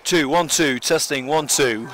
2, 1, 2, testing 1, 2.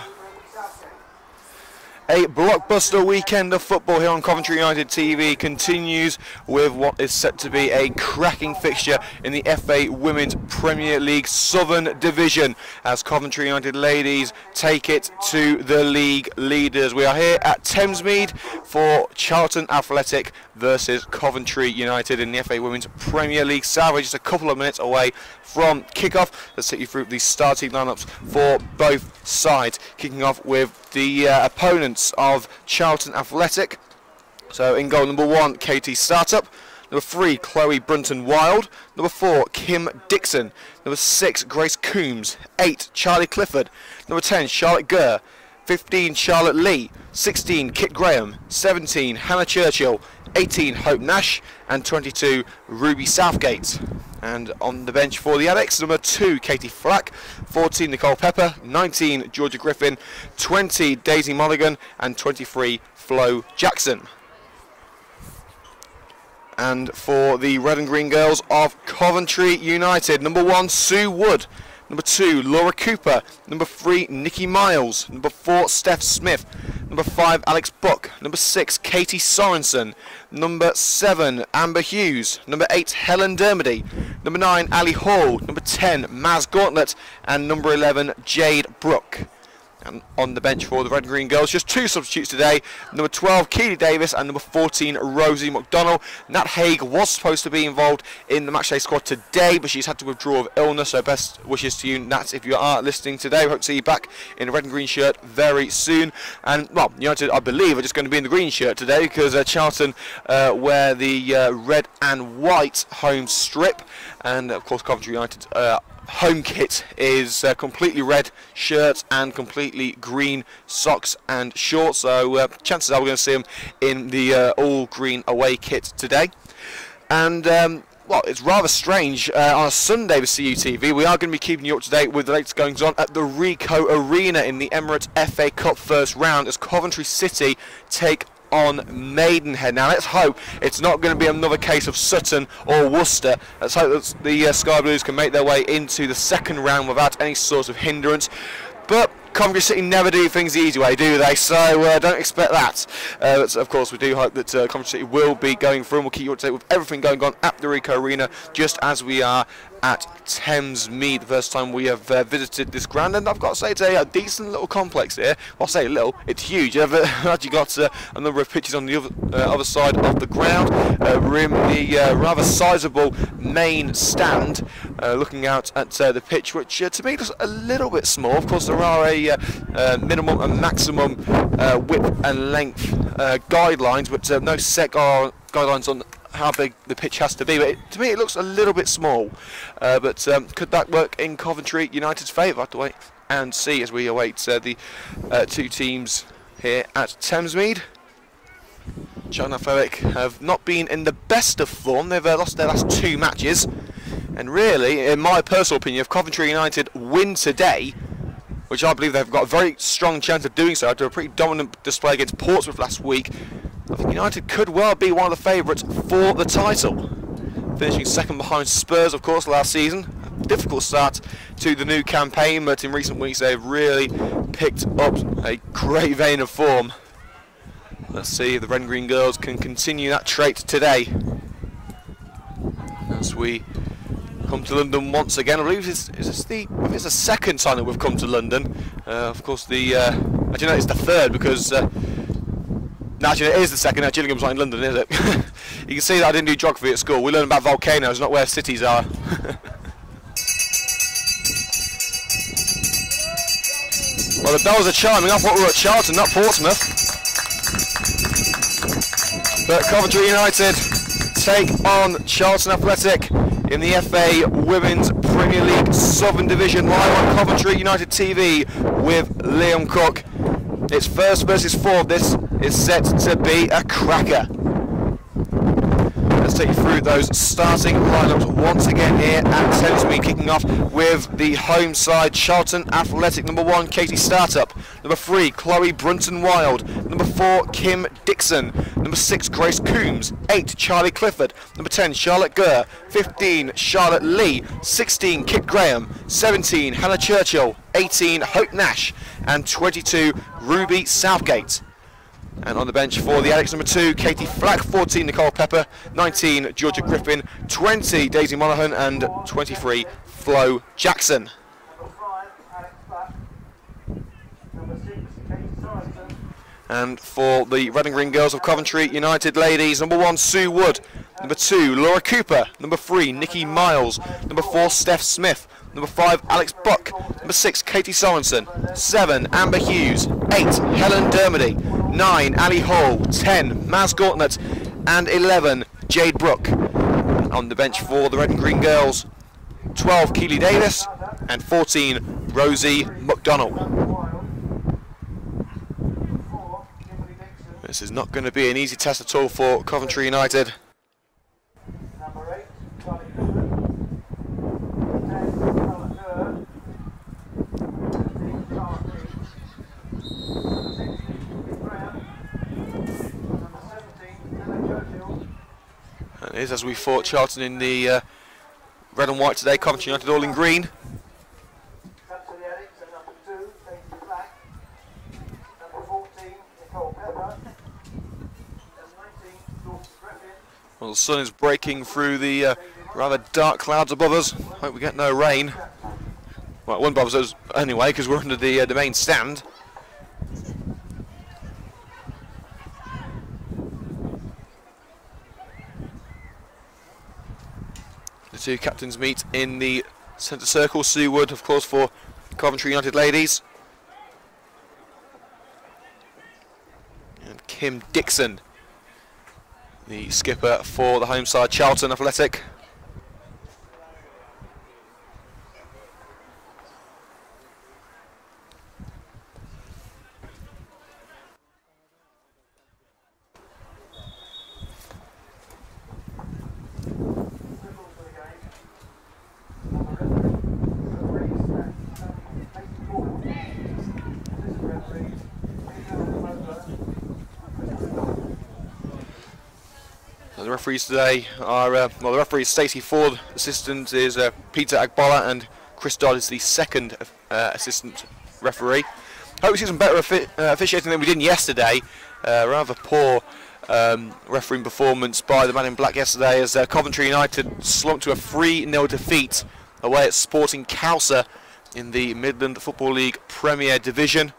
A blockbuster weekend of football here on Coventry United TV continues with what is set to be a cracking fixture in the FA Women's Premier League Southern Division as Coventry United ladies take it to the league leaders. We are here at Thamesmead for Charlton Athletic versus Coventry United in the FA Women's Premier League South. We're just a couple of minutes away from kickoff. Let's take you through the starting lineups for both sides, kicking off with the opponents of Charlton Athletic. So in goal, number 1, Katie Startup. Number 3, Chloe Brunton-Wild. Number 4, Kim Dixon. Number 6, Grace Coombs. 8, Charlie Clifford. Number 10, Charlotte Gurr. 15, Charlotte Lee. 16, Kit Graham. 17, Hannah Churchill. 18, Hope Nash. And 22, Ruby Southgate. And on the bench for the Addicts, number 2, Katie Flack, 14, Nicole Pepper, 19, Georgia Griffin, 20, Daisy Mulligan, and 23, Flo Jackson. And for the Red and Green Girls of Coventry United, number 1, Sue Wood, number 2, Laura Cooper, number 3, Nikki Miles, number 4, Steph Smith, number 5, Alex Buck, number 6, Katie Sorensen, number 7, Amber Hughes, number 8, Helen Dermody, number 9, Ali Hall, number 10, Maz Gauntlet, and number 11, Jade Brook. And on the bench for the Red and Green Girls, just 2 substitutes today, number 12, Keely Davis, and number 14, Rosie McDonnell. Nat Haig was supposed to be involved in the matchday squad today, but she's had to withdraw of illness, so best wishes to you, Nat, if you are listening today. We hope to see you back in a red and green shirt very soon. And, well, United, I believe, are just going to be in the green shirt today, because Charlton wear the red and white home strip, and, of course, Coventry United home kit is completely red shirt and completely green socks and shorts, so chances are we're going to see them in the all green away kit today. And well, it's rather strange on a Sunday with CUTV. We are going to be keeping you up to date with the latest goings on at the Ricoh Arena in the Emirates FA Cup first round as Coventry City take on Maidenhead. Now let's hope it's not going to be another case of Sutton or Worcester. Let's hope that the Sky Blues can make their way into the second round without any sort of hindrance. But Coventry City never do things the easy way, do they? So don't expect that. But of course, we do hope that Coventry City will be going through, and we'll keep you up to date with everything going on at the Ricoh Arena, just as we are at Thamesmead, the first time we have visited this ground. And I've got to say, it's a decent little complex here. Well, I say little, it's huge. I've actually got a number of pitches on the other side of the ground. We're in the rather sizable main stand, looking out at the pitch, which to me looks a little bit small. Of course, there are a minimum and maximum width and length guidelines, but no set guidelines on how big the pitch has to be. But to me, it looks a little bit small. But could that work in Coventry United's favour? I have to wait and see as we await the 2 teams here at Thamesmead. Charlton Athletic have not been in the best of form. They've lost their last 2 matches. And really, in my personal opinion, if Coventry United win today, which I believe they've got a very strong chance of doing so after a pretty dominant display against Portsmouth last week, I think United could well be one of the favourites for the title. Finishing second behind Spurs, of course, last season. Difficult start to the new campaign, but in recent weeks they've really picked up a great vein of form. Let's see if the Red and Green Girls can continue that trait today as we come to London once again. I believe it's the second time that we've come to London. Of course, actually no, it's the third, because no, actually it is the second. Gillingham's not in London, is it? You can see that I didn't do geography at school. We learn about volcanoes, not where cities are. Well, the bells are chiming. I thought we were at Charlton, not Portsmouth. But Coventry United take on Charlton Athletic in the FA Women's Premier League Southern Division, live on Coventry United TV with Liam Cook. It's first versus 4. This is set to be a cracker. Let's take you through those starting lineups once again here at Thamesmead, kicking off with the home side, Charlton Athletic. Number 1, Katie Startup. Number 3, Chloe Brunton-Wild. Number 4, Kim Dixon. Number 6, Grace Coombs. 8, Charlie Clifford. Number 10, Charlotte Gurr. 15, Charlotte Lee. 16, Kit Graham. 17, Hannah Churchill. 18, Hope Nash. And 22, Ruby Southgate. And on the bench for the Addicts, number 2, Katie Flack. 14, Nicole Pepper. 19, Georgia Griffin. 20, Daisy Monaghan. And 23, Flo Jackson. And for the Red and Green Girls of Coventry United ladies, number 1, Sue Wood. Number 2, Laura Cooper. Number 3, Nikki Miles. Number 4, Steph Smith. Number 5, Alex Buck. Number 6, Katie Sorensen. 7, Amber Hughes. 8, Helen Dermody. 9, Ali Hall. 10, Maz Gauntlet. And 11, Jade Brooke. And on the bench for the Red and Green Girls, 12, Keely Davis. And 14, Rosie McDonnell. This is not going to be an easy test at all for Coventry United. Number 8, Charlie Clifford. 10, Charlotte Gurr. 15, Charlotte Lee. 16, Kit Graham. Number 17, Hannah Churchill. And it is as we fought Charlton in the red and white today. Coventry United all in green. Up to the Addicts at number 2, Katie Flack. Number 14, Nicole Pepper. Well, the sun is breaking through the rather dark clouds above us. Hope we get no rain. Well, it won't bother us anyway because we're under the main stand. The two captains meet in the centre circle. Sue Wood, of course, for Coventry United ladies. And Kim Dixon, the skipper for the home side, Charlton Athletic. The referees today are, well, the referee is Stacey Ford, assistant is Peter Agbola, and Chris Dodd is the second assistant referee. Hope we see some better officiating than we did yesterday. Rather poor refereeing performance by the man in black yesterday as Coventry United slumped to a 3-0 defeat away at Sporting Cowser in the Midland Football League Premier Division.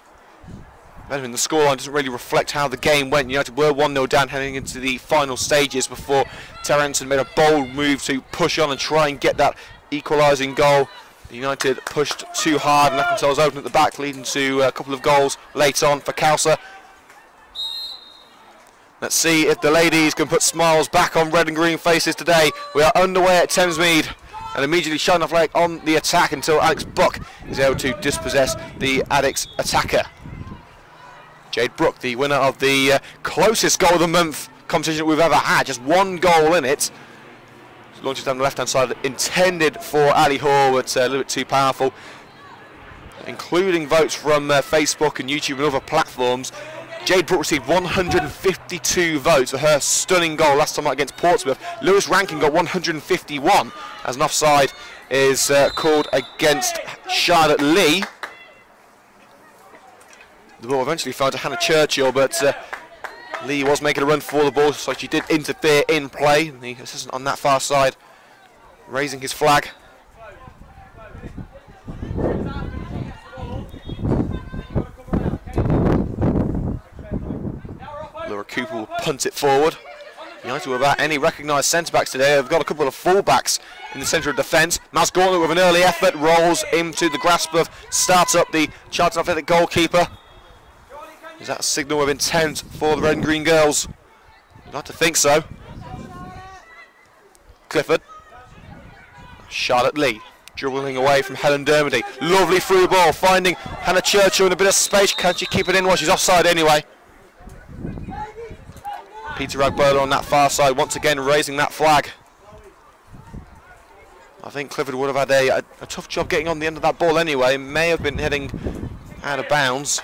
The scoreline doesn't really reflect how the game went. United were 1-0 down heading into the final stages before Terrenton made a bold move to push on and try and get that equalising goal. United pushed too hard and left themselves open at the back, leading to a couple of goals late on for Cowser. Let's see if the ladies can put smiles back on red and green faces today. We are underway at Thamesmead and immediately Charlton Athletic on the attack until Alex Buck is able to dispossess the Addicts attacker. Jade Brooke, the winner of the closest goal of the month competition that we've ever had, just one goal in it. Launches down the left-hand side, intended for Ali Hall, but a little bit too powerful. Including votes from Facebook and YouTube and other platforms, Jade Brooke received 152 votes for her stunning goal last time out against Portsmouth. Lewis Rankin got 151, as an offside is called against Charlotte Lee. The ball eventually fell to Hannah Churchill, but Lee was making a run for the ball, so she did interfere in play. The assistant on that far side raising his flag. Laura Cooper will punt it forward. United without any recognised centre-backs today. They've got a couple of full-backs in the centre of defence. Maz Gauntlet with an early effort rolls into the grasp of start-up the Charlton Athletic goalkeeper. Is that a signal of intent for the red and green girls? I'd like to think so. Clifford. Charlotte Lee dribbling away from Helen Dermody. Lovely through ball, finding Hannah Churchill in a bit of space. Can't she keep it in? Well, she's offside anyway. Peter Agbola on that far side, once again raising that flag. I think Clifford would have had a tough job getting on the end of that ball anyway. May have been heading out of bounds.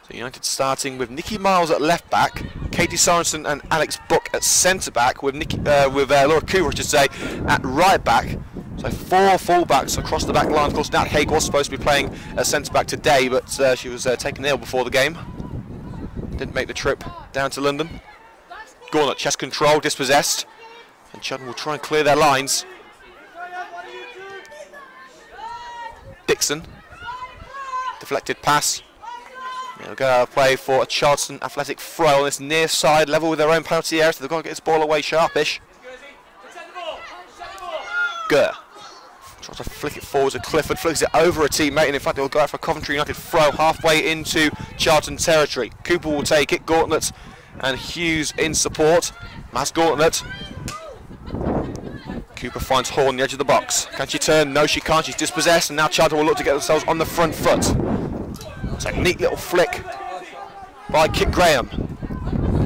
So United starting with Nikki Miles at left back, Katie Sorensen and Alex Book at centre back, with Laura Cooper, I should say, at right back. So 4 full-backs across the back line. Of course, Nat Haig was supposed to be playing at centre back today, but she was taken ill before the game. Didn't make the trip down to London. Gauntlet, chest control, dispossessed, and Charlton will try and clear their lines. Dixon, deflected pass. They'll go out of play for a Charlton athletic throw on this near side, level with their own penalty area, so they've got to get this ball away sharpish. Gurr tries to flick it forward to Clifford, flicks it over a teammate, and in fact it will go out for a Coventry United throw halfway into Charlton territory. Cooper will take it, Gauntlet and Hughes in support. Mass Gauntlet. Cooper finds Hall on the edge of the box. Can she turn? No, she can't. She's dispossessed, and now Charlton will look to get themselves on the front foot. It's a neat little flick by Kit Graham.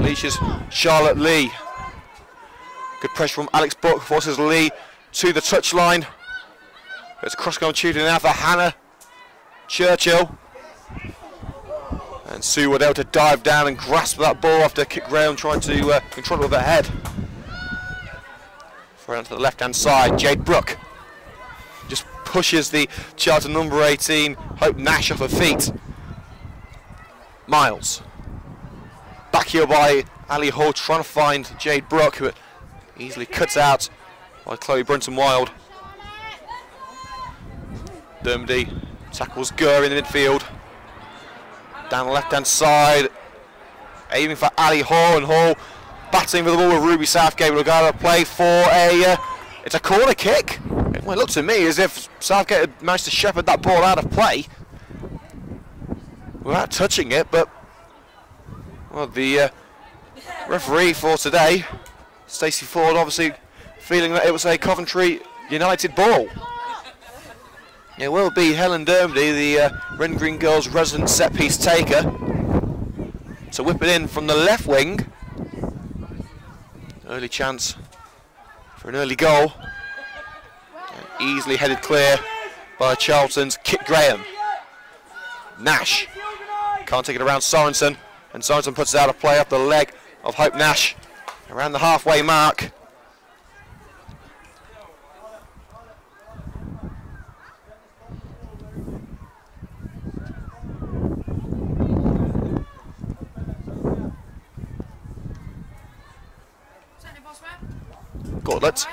Leashes Charlotte Lee. Good pressure from Alex Book, forces Lee to the touchline. It's cross-going shooting now for Hannah Churchill. And Sue Waddell to dive down and grasp that ball after Kit Graham trying to control it with her head. Throw it to the left-hand side. Jade Brooke just pushes the Charlton number 18, Hope Nash, off her feet. Miles. Back here by Ali Hall, trying to find Jade Brooke, who easily cuts out by Chloe Brunton-Wild. Dermody tackles Gurr in the midfield. Down the left-hand side, aiming for Ali Hall, and Hall battling for the ball with Ruby Southgate. Will go out of play for it's a corner kick. Well, it looked to me as if Southgate had managed to shepherd that ball out of play without touching it, but well, the referee for today, Stacey Ford, obviously feeling that it was a Coventry United ball. It will be Helen Dermody, the Red and Green Girls' resident set-piece taker, to whip it in from the left wing. Early chance for an early goal. And easily headed clear by Charlton's Kit Graham. Nash can't take it around Sorensen, and Sorensen puts it out of play off the leg of Hope Nash around the halfway mark. Gauntlet.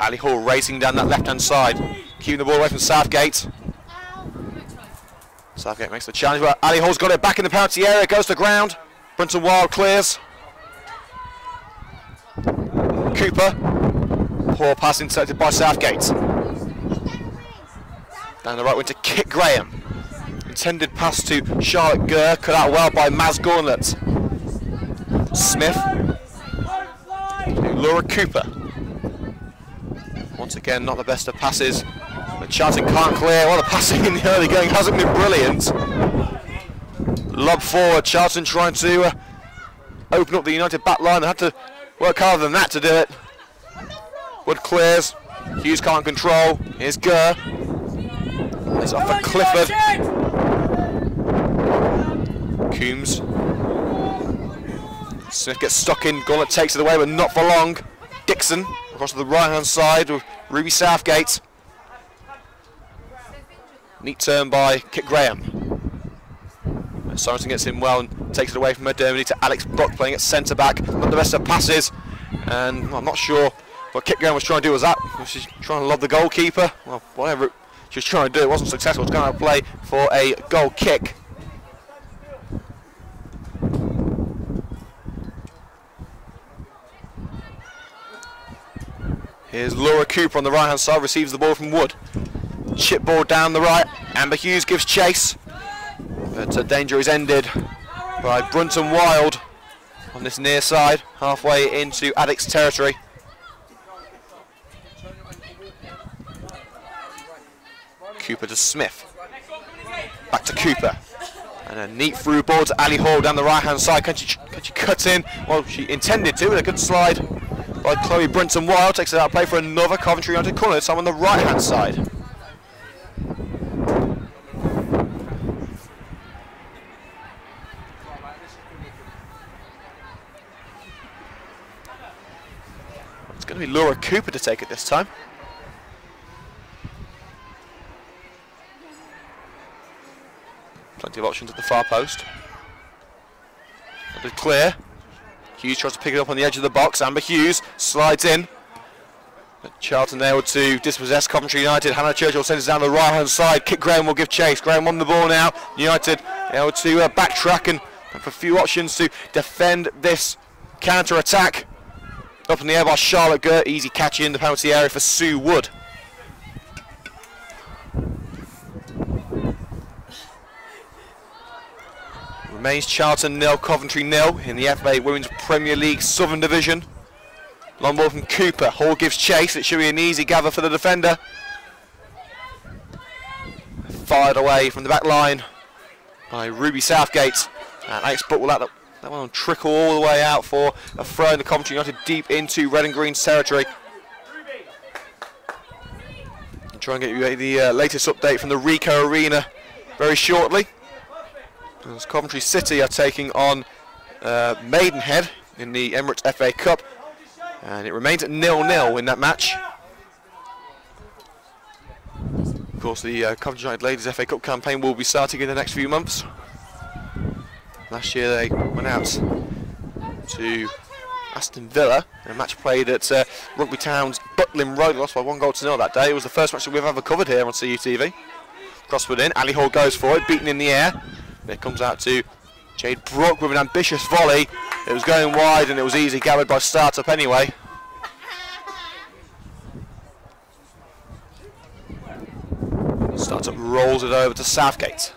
Ali Hall racing down that left-hand side, keeping the ball away from Southgate. Southgate makes the challenge, but Ali Hall's got it back in the penalty area, goes to ground. Brunton-Wild clears. Cooper. Poor pass intercepted by Southgate. Down the right wing to Kit Graham. Intended pass to Charlotte Gurr, cut out well by Maz Gauntlet. Smith. Laura Cooper. Once again, not the best of passes, but Charlton can't clear. Well, the passing in the early going hasn't been brilliant. Lob forward, Charlton trying to open up the United back line. They had to work harder than that to do it. Wood clears. Hughes can't control. Here's Gurr. It's off for Clifford. Coombs. Smith gets stuck in, Gauntlet takes it away, but not for long. Dixon across to the right-hand side with Ruby Southgate. Neat turn by Kit Graham. Sorensen gets in well and takes it away from her. Dermody to Alex Buck playing at centre-back. Not the best of passes, and well, I'm not sure what Kit Graham was trying to do. Was that? Was she trying to lob the goalkeeper? Well, whatever she was trying to do, it wasn't successful. It's going to play for a goal kick. Here's Laura Cooper on the right-hand side, receives the ball from Wood. Chip ball down the right, Amber Hughes gives chase. But danger is ended by Brunton-Wild on this near side, halfway into Addicts territory. Cooper to Smith. Back to Cooper. And a neat through ball to Ali Hall down the right-hand side. Can she cut in? Well, she intended to, with a good slide by Chloe Brunton-Wild. Takes it out of play for another Coventry United corner, this time on the right-hand side. going to be Laura Cooper to take it this time. Plenty of options at the far post. That'll be clear. Hughes tries to pick it up on the edge of the box. Amber Hughes slides in. But Charlton able to dispossess Coventry United. Hannah Churchill sends it down the right hand side. Kit Graham will give chase. Graham on the ball now. United able to backtrack and have a few options to defend this counter attack. Up in the air by Charlotte Gert. Easy catch in the penalty area for Sue Wood. Remains Charlton 0, Coventry 0 in the FA Women's Premier League Southern Division. Long ball from Cooper. Hall gives chase. It should be an easy gather for the defender. Fired away from the back line by Ruby Southgate. And Alex Buck will let that one trickle all the way out for a throw in the Coventry United deep into red and green territory. I'll try and get you the latest update from the Ricoh Arena very shortly. As Coventry City are taking on Maidenhead in the Emirates FA Cup, and it remains at 0-0 in that match. Of course, the Coventry United Ladies FA Cup campaign will be starting in the next few months. Last year they went out to Aston Villa in a match played at Rugby Town's Butlin Road. Lost by 1-0 that day. It was the first match that we've ever covered here on CUTV. Crosswood in, Ali Hall goes for it, beaten in the air. It comes out to Jade Brooke with an ambitious volley. It was going wide and it was easy gathered by Startup anyway. Startup rolls it over to Southgate.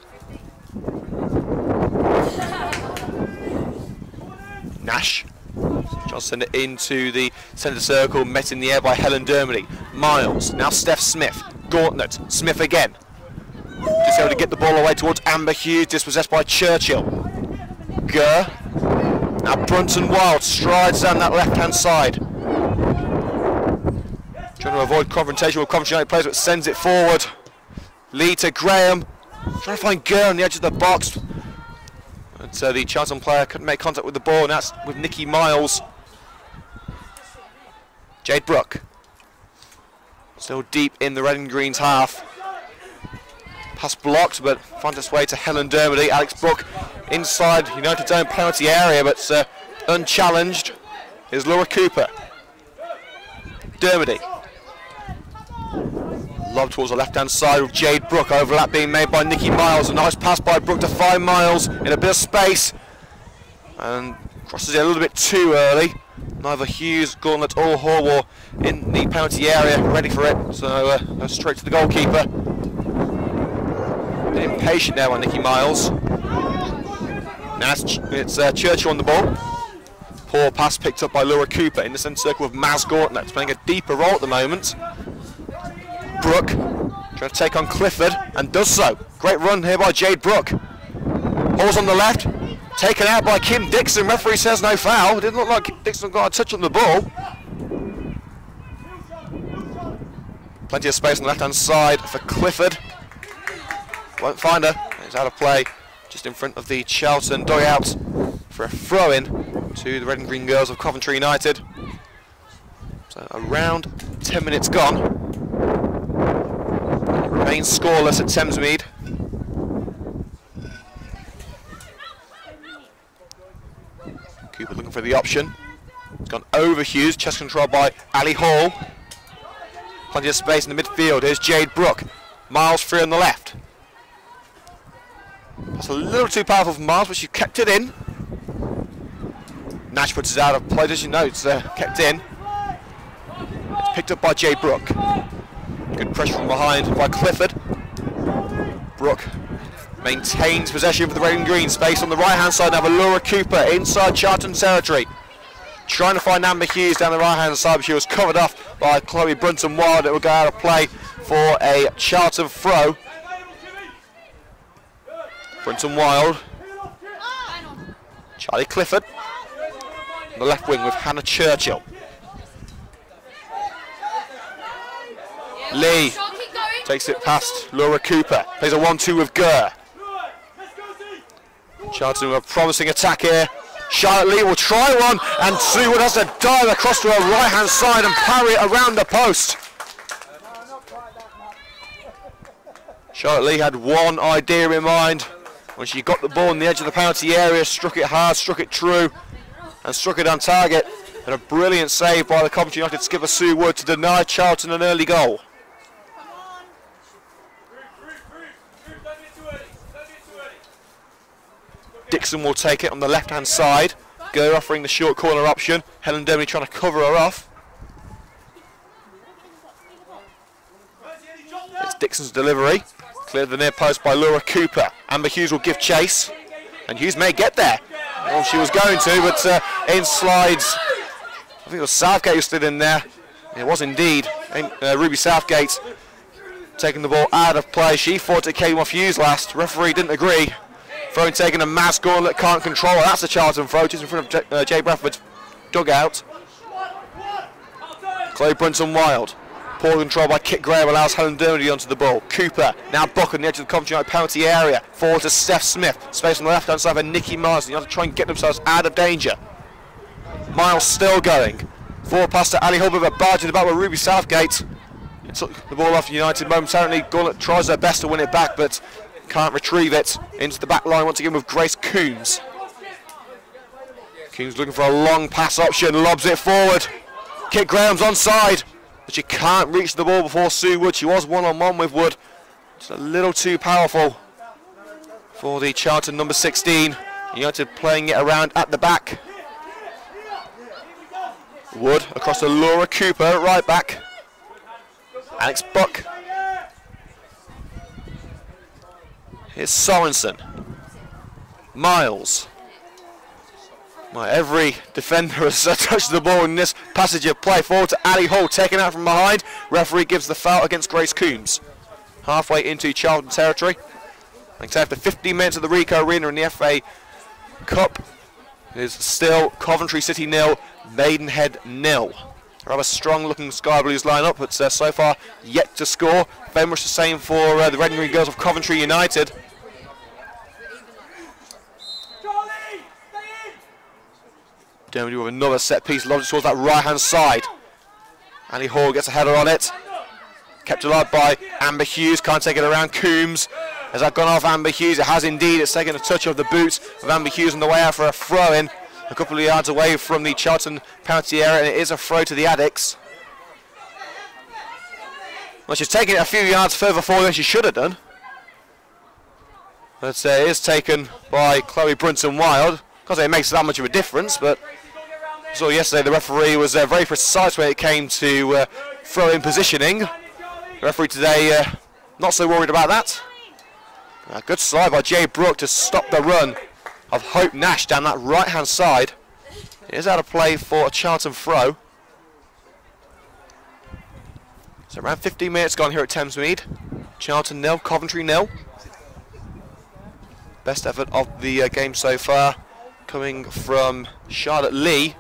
Nash tries to send it into the centre circle, met in the air by Helen Dermody. Miles, now Steph Smith. Gauntlet, Smith again. Just able to get the ball away towards Amber Hughes, dispossessed by Churchill. Gurr. Now Brunton Wild strides down that left-hand side. Trying to avoid confrontation with Coventry United players, but sends it forward. Lee to Graham. Trying to find Gurr on the edge of the box. And so the Charlton player couldn't make contact with the ball, and that's with Nikki Miles. Jade Brooke. Still deep in the red and greens half. Pass blocked, but finds its way to Helen Dermody. Alex Brooke inside United's own penalty area, but unchallenged is Laura Cooper. Dermody. Lob towards the left-hand side with Jade Brooke. Overlap being made by Nikki Miles. A nice pass by Brooke to find Miles in a bit of space. And crosses it a little bit too early. Neither Hughes, Gauntlet or Hall were in the penalty area, ready for it. So goes straight to the goalkeeper. Bit impatient there by Nikki Miles. Now it's Churchill on the ball. Poor pass picked up by Laura Cooper in the centre circle with Maz Gauntlet, playing a deeper role at the moment. Brooke trying to take on Clifford and does so. Great run here by Jade Brooke. Hall's on the left, taken out by Kim Dixon. Referee says no foul. Didn't look like Dixon got a touch on the ball. Plenty of space on the left-hand side for Clifford. Won't find her. It's out of play just in front of the Charlton dugout for a throw-in to the red and green girls of Coventry United. So around 10 minutes gone. It remains scoreless at Thamesmead. Cooper looking for the option. It's gone over Hughes, chest control by Ali Hall. Plenty of space in the midfield. Here's Jade Brooke. Miles free on the left. That's a little too powerful for Miles, but she kept it in. Nash puts it out of play, as you know, it's kept in. It's picked up by Jade Brooke. Good pressure from behind by Clifford. Brooke maintains possession for the red and green. Space on the right hand side now for Laura Cooper inside Charlton territory. Trying to find Amber Hughes down the right hand side, but she was covered off by Chloe Brunton Wild. It will go out of play for a Charlton throw. Brunton Wild. Charlie Clifford. On the left wing with Hannah Churchill. Lee takes it past Laura Cooper. Plays a 1-2 with Gurr. Charlton with a promising attack here. Charlotte Lee will try one, and Sue Wood has to dive across to her right-hand side and parry it around the post. Charlotte Lee had one idea in mind when she got the ball in the edge of the penalty area, struck it hard, struck it true, and struck it on target. And a brilliant save by the Coventry United skipper Sue Wood to deny Charlton an early goal. Dixon will take it on the left-hand side. Go offering the short corner option. Helen Dermody trying to cover her off. It's Dixon's delivery. Cleared the near post by Laura Cooper. Amber Hughes will give chase. And Hughes may get there. Well, she was going to, but in slides. I think it was Southgate who stood in there. It was indeed Ruby Southgate taking the ball out of play. She thought it came off Hughes last. Referee didn't agree. Throw taking a mass gauntlet, can't control it. That's a Charlton throw, just in front of Jay Bradford's dugout. Chloe Brunson-Wild. Poor control by Kit Graham allows Helen Dermody onto the ball. Cooper now Buck on the edge of the Coventry United penalty area. Forward to Steph Smith. Space on the left hand side for Nikki Miles. You have to try and get themselves out of danger. Miles still going. Forward pass to Ali Hull with a barge in the back with Ruby Southgate. It took the ball off United momentarily. Gauntlet tries their best to win it back, but can't retrieve it. Into the back line once again with Grace Coombs. Coombs looking for a long pass option, lobs it forward. Kit Graham's onside, but she can't reach the ball before Sue Wood. She was one-on-one with Wood. Just a little too powerful for the Charlton number 16. United playing it around at the back. Wood across to Laura Cooper at right back. Alex Buck. Here's Sorensen. Miles. Every defender has touched the ball in this passage of play. Forward to Ali Hall, taken out from behind. Referee gives the foul against Grace Coombs. Halfway into Charlton territory. Like after 15 minutes of the Ricoh Arena in the FA Cup, it is still Coventry City 0, Maidenhead 0. Rather strong looking Sky Blues line-up, but so far yet to score. Very much the same for the Red and Green Girls of Coventry United. Dermody with another set piece, lobs towards that right hand side. Ali Hall gets a header on it. Kept alive by Amber Hughes, can't take it around Coombs. Has that gone off Amber Hughes? It has indeed. It's taken a touch of the boot of Amber Hughes on the way out for a throw-in. A couple of yards away from the Charlton penalty area, and it is a throw to the Addicts. Well, she's taken it a few yards further forward than she should have done. But it is taken by Chloe Brunson-Wild. Because it makes that much of a difference, but I saw yesterday the referee was very precise when it came to throw-in positioning. The referee today not so worried about that. A good slide by Jay Brooke to stop the run of Hope Nash down that right-hand side. It is out of play for a Charlton throw. So around 15 minutes gone here at Thamesmead. Charlton 0, Coventry 0. Best effort of the game so far coming from Charlotte Lee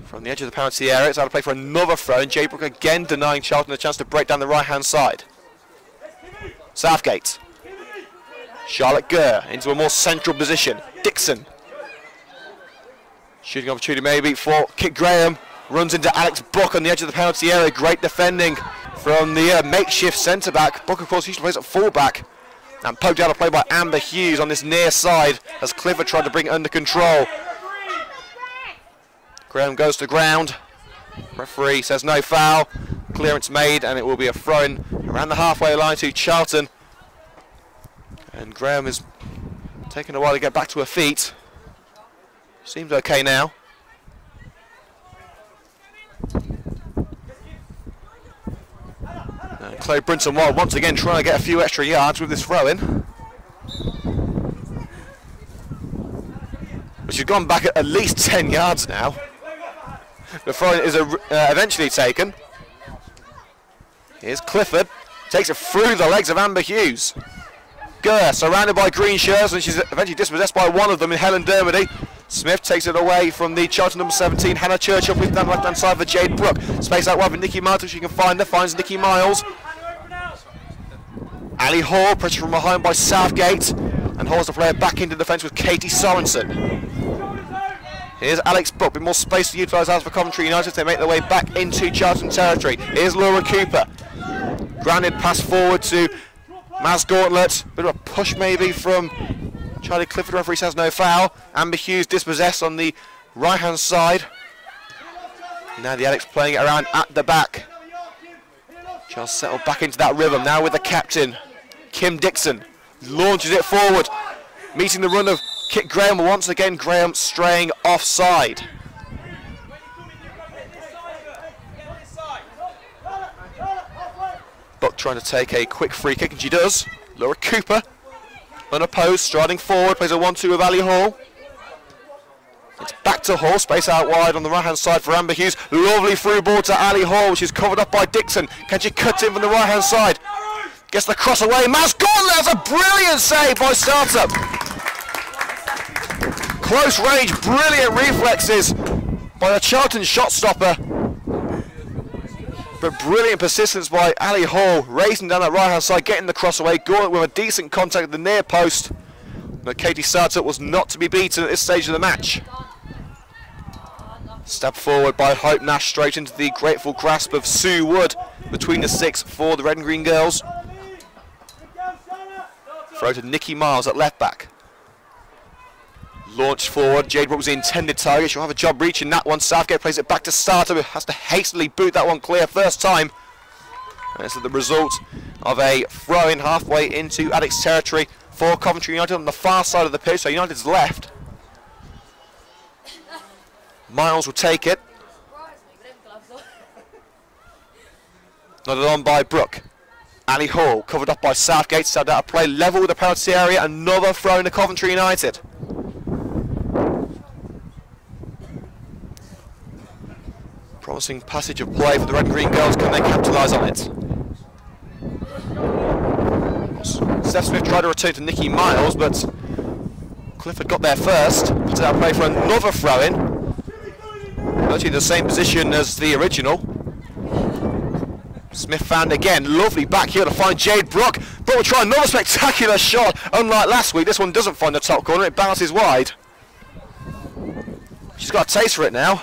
from the edge of the penalty area. It's out of play for another throw, and Jay Brooke again denying Charlton a chance to break down the right-hand side. Southgate. Charlotte Gurr into a more central position. Dixon. Shooting opportunity maybe for Kit Graham. Runs into Alex Buck on the edge of the penalty area. Great defending from the makeshift centre-back. Buck, of course, usually plays at full-back. And poked out of play by Amber Hughes on this near side as Clifford tried to bring it under control. Graham goes to ground. Referee says no foul. Clearance made, and it will be a throw-in around the halfway line to Charlton. And Graham is taking a while to get back to her feet. Seems okay now. And Chloe Brunson-Wild once again trying to get a few extra yards with this throw-in. But she's gone back at least 10 yards now. The throw-in is eventually taken. Here's Clifford. Takes it through the legs of Amber Hughes. Gurr surrounded by green shirts, and she's eventually dispossessed by one of them in Helen Dermody. Smith takes it away from the Charlton number 17. Hannah Churchill with down the left-hand side for Jade Brooke. Space out wide for Nikki Miles, if she can find her. Finds Nikki Miles. Ali Hall, pressure from behind by Southgate. And hauls the player back into defence with Katie Sorensen. Here's Alex Buck, a bit more space to utilise as for Coventry United. They make their way back into Charlton territory. Here's Laura Cooper. Grounded pass forward to Maz Gauntlet. Bit of a push maybe from Charlie Clifford. Referee says no foul. Amber Hughes dispossessed on the right-hand side. Now the Addicts playing it around at the back. Just settled back into that rhythm. Now with the captain, Kim Dixon. Launches it forward. Meeting the run of Kit Graham. Once again, Graham straying offside. Buck trying to take a quick free kick, and she does. Laura Cooper, unopposed, striding forward, plays a 1-2 with Ali Hall. It's back to Hall, space out wide on the right-hand side for Amber Hughes. Lovely through ball to Ali Hall, which is covered up by Dixon. Can she cut in from the right-hand side? Gets the cross away. Maz Gauntlet has a brilliant save by Startup. Close range, brilliant reflexes by the Charlton shot stopper. But brilliant persistence by Ali Hall, racing down that right-hand side, getting the cross away. Gauntlet with a decent contact at the near post. But Katie Startup was not to be beaten at this stage of the match. Stabbed forward by Hope Nash, straight into the grateful grasp of Sue Wood between the six for the Red and Green girls. Throw to Nikki Miles at left back. Launched forward, Jade Brooks the intended target. She'll have a job reaching that one. Southgate plays it back to Starter, who has to hastily boot that one clear first time. And it's the result of a throw-in halfway into Addicts territory for Coventry United on the far side of the pitch, so United's left. Miles will take it. Nodded on by Brooke. Ali Hall covered up by Southgate, stabbed out of play, level with the penalty area. Another throw into Coventry United. Promising passage of play for the Red and Green girls. Can they capitalise on it? Steph Smith tried to return to Nikki Miles, but Clifford got there first. Puts it out of play for another throw-in. Actually the same position as the original. Smith found again. Lovely back here to find Jade Brooke. But we'll try another spectacular shot. Unlike last week, this one doesn't find the top corner. It bounces wide. She's got a taste for it now.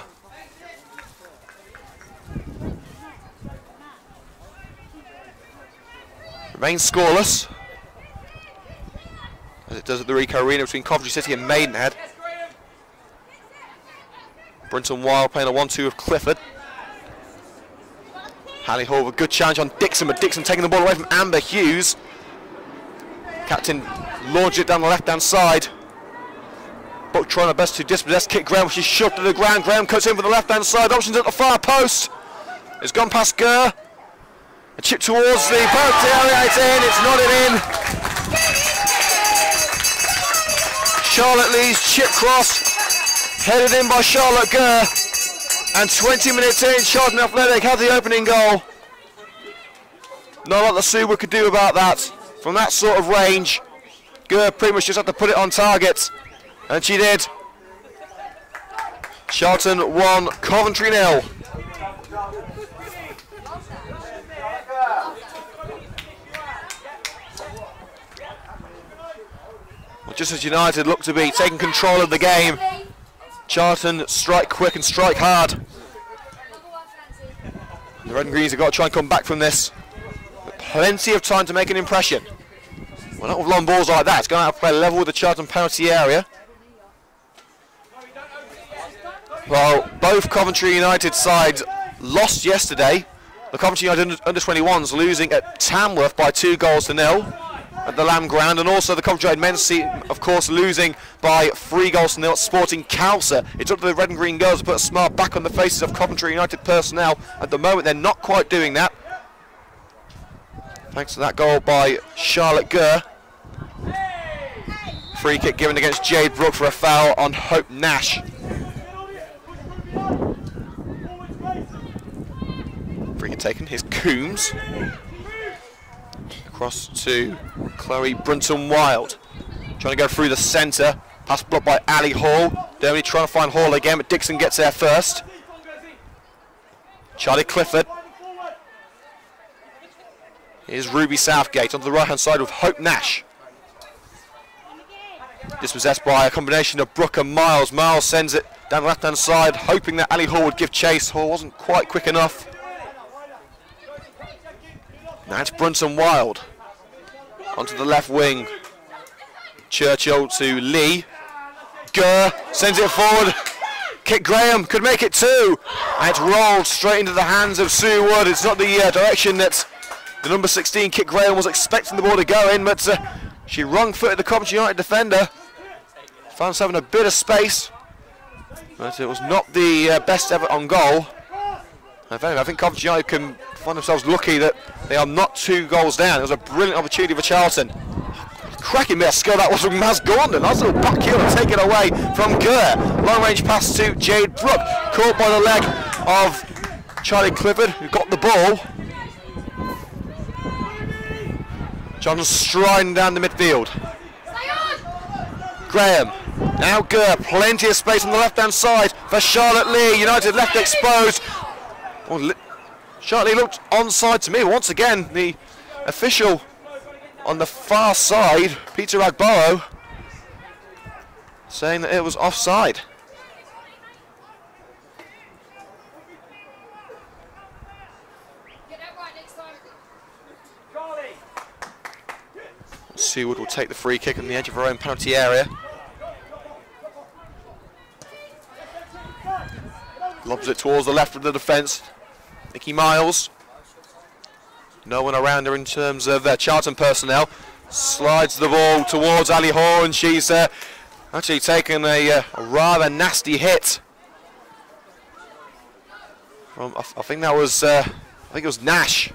Remains scoreless, as it does at the Ricoh Arena between Coventry City and Maidenhead. Brinton Wild playing a 1-2 with Clifford. Hallie Hall with a good challenge on Dixon, but Dixon taking the ball away from Amber Hughes. Captain launched it down the left-hand side. Buck trying her best to dispossess Kit Graham, which is shoved to the ground. Graham cuts in for the left-hand side. Options at the far post. It's gone past Gurr. A chip towards the penalty area. It's in. It's nodded in. Charlotte Lee's chip cross, headed in by Charlotte Gurr. And 20 minutes in, Charlton Athletic have the opening goal. Not a lot the Sioux could do about that. From that sort of range, Gurr pretty much just had to put it on target. And she did. Charlton 1, Coventry 0. Well, just as United look to be taking control of the game, Charlton strike quick and strike hard. The Red and Greens have got to try and come back from this. But plenty of time to make an impression. Well, not with long balls like that. It's going to have to play level with the Charlton penalty area. Well, both Coventry United sides lost yesterday. The Coventry United under-21s losing at Tamworth by 2-0 at the Lamb Ground, and also the Coventry United men's team, of course, losing by 3-0 at Sporting Cowser. It's up to the Red and Green girls to put a smile back on the faces of Coventry United personnel. At the moment, they're not quite doing that. Thanks to that goal by Charlotte Gurr. Free kick given against Jade Brooke for a foul on Hope Nash. Free kick taken. Here's Coombs. Across to Chloe Brunton Wild. Trying to go through the centre. Pass blocked by Ali Hall. Derby trying to find Hall again, but Dixon gets there first. Charlie Clifford. Here's Ruby Southgate onto the right hand side with Hope Nash. Dispossessed by a combination of Brooke and Miles. Miles sends it down the left-hand side, hoping that Ali Hall would give chase. Hall wasn't quite quick enough. Now it's Brunson Wild. Onto the left wing. Churchill to Lee. Gurr sends it forward. Kit Graham could make it two. And it's rolled straight into the hands of Sue Wood. It's not the direction that the number 16 Kit Graham was expecting the ball to go in, but she wrong-footed the Coventry United defender. Found herself in a bit of space, but it was not the best ever on goal. I think Coventry United can find themselves lucky that they are not 2 goals down. It was a brilliant opportunity for Charlton. Cracking bit of skill that was from Maz Gordon. Nice little back heel and take it away from Gurr. Long range pass to Jade Brooke. Caught by the leg of Charlie Clifford, who got the ball. Johnson striding down the midfield. Graham. Now Gurr. Plenty of space on the left hand side for Charlotte Lee. United left exposed. Well, Charlotte Lee looked onside to me. Once again, the official on the far side, Peter Agboro, saying that it was offside. Seward will take the free kick on the edge of her own penalty area. Lobs it towards the left of the defence. Nikki Miles. No one around her in terms of Charlton personnel. Slides the ball towards Ali Hall, and she's actually taken a rather nasty hit from I think that was I think it was Nash.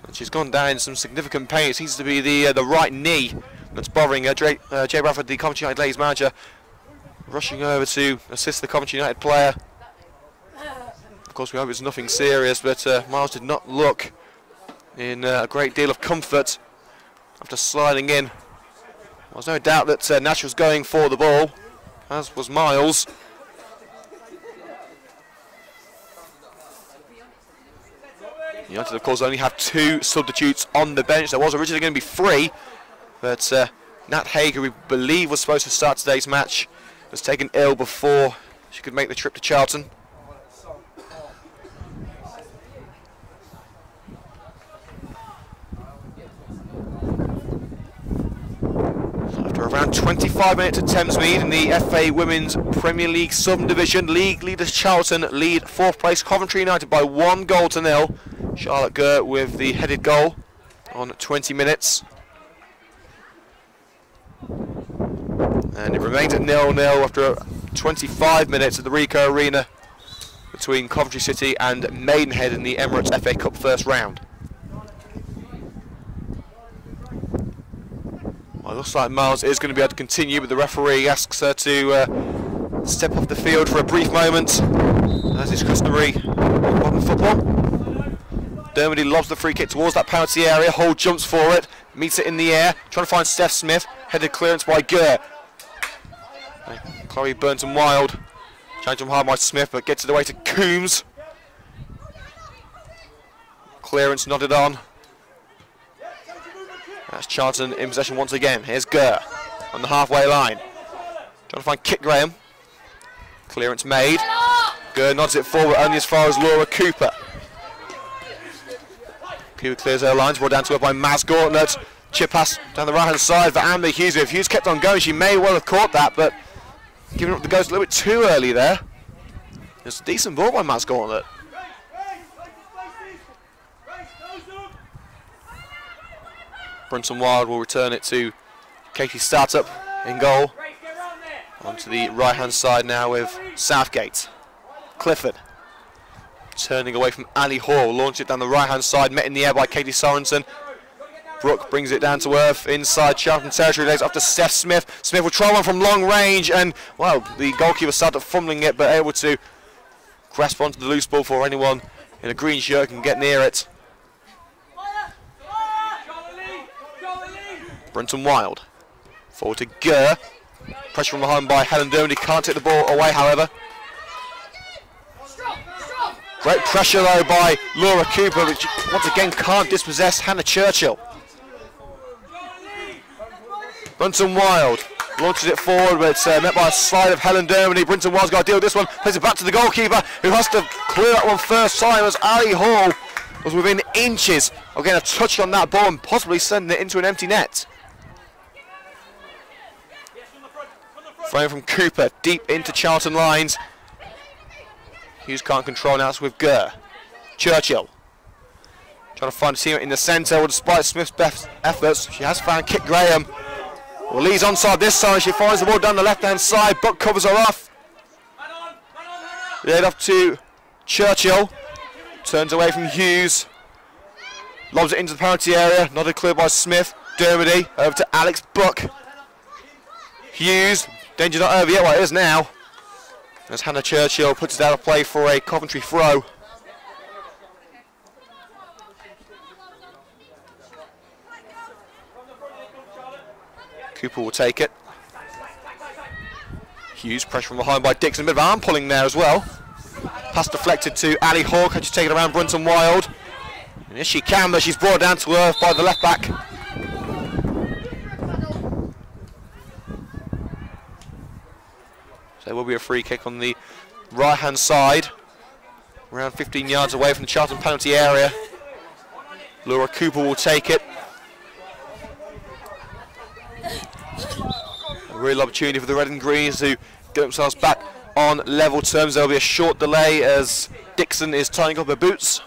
And she's gone down in some significant pain. It seems to be the right knee that's bothering her. Jay Bradford, the Coventry United ladies manager, rushing over to assist the Coventry United player. Of course, we hope it's nothing serious, but Miles did not look in a great deal of comfort after sliding in. There's no doubt that Nash was going for the ball, as was Miles. United, of course, only have 2 substitutes on the bench. There was originally going to be 3, but Nat Hager, we believe was supposed to start today's match, was taken ill before she could make the trip to Charlton. After around 25 minutes at Thamesmead in the FA Women's Premier League Southern Division, league leaders Charlton lead 4th place Coventry United by 1-0. Charlotte Gurr with the headed goal on 20 minutes. And it remains at 0-0 after 25 minutes at the Ricoh Arena between Coventry City and Maidenhead in the Emirates FA Cup first round. Well, it looks like Miles is going to be able to continue, but the referee asks her to step off the field for a brief moment, as is customary in modern football. Dermody lobs the free kick towards that penalty area. Hall jumps for it, meets it in the air, trying to find Steph Smith. Headed clearance by Gurr. Chloe Burnton Wild, trying to jump hard by Smith, but gets it away to Coombs. Clearance nodded on. That's Charlton in possession once again. Here's Gurr on the halfway line. Trying to find Kit Graham. Clearance made. Gurr nods it forward only as far as Laura Cooper. Cooper clears her lines, brought down to her by Maz Gauntlet. Chip pass down the right hand side for Amber Hughes. If Hughes kept on going, she may well have caught that, but giving up the ghost a little bit too early there. It's a decent ball by Maz Gauntlet. Brunson Wild will return it to Katie Startup in goal. Onto the right hand side now with Southgate. Clifford turning away from Ali Hall, launch it down the right hand side, met in the air by Katie Sorensen. Brooke brings it down to earth inside Charlton territory, lays off to Steph Smith. Smith will try one from long range, and well, the goalkeeper started fumbling it, but able to grasp onto the loose ball before anyone in a green shirt can get near it. Brenton Wild, forward to Gurr. Pressure from behind by Helen Dermody, can't take the ball away, however. Great pressure though by Laura Cooper, which once again can't dispossess Hannah Churchill. Brenton Wild launches it forward, but it's met by a slide of Helen Dermody. Brinton Wild's got to deal with this one, plays it back to the goalkeeper, who has to clear that one first time, as Ali Hall was within inches of getting a touch on that ball and possibly sending it into an empty net. Throwing from Cooper, deep into Charlton lines. Hughes can't control now, it's with Gurr. Churchill trying to find a teammate in the centre. Well, despite Smith's best efforts, she has found Kit Graham. Well, Lee's onside this time. She finds the ball down the left-hand side. Buck covers her off. Laid off to Churchill. Turns away from Hughes. Lobs it into the penalty area. Nodded clear by Smith. Dermody over to Alex Buck. Hughes. Danger not over yet. Well, it is now. As Hannah Churchill puts it out of play for a Coventry throw. Cooper will take it. Hughes, pressure from behind by Dixon. A bit of arm pulling there as well. Pass deflected to Ali Hall. Can she take it around Brunton Wild? And yes, she can, but she's brought down to earth by the left back. So there will be a free kick on the right hand side. Around 15 yards away from the Charlton penalty area. Laura Cooper will take it. A real opportunity for the Red and Greens to get themselves back on level terms. There will be a short delay as Dixon is tying up her boots.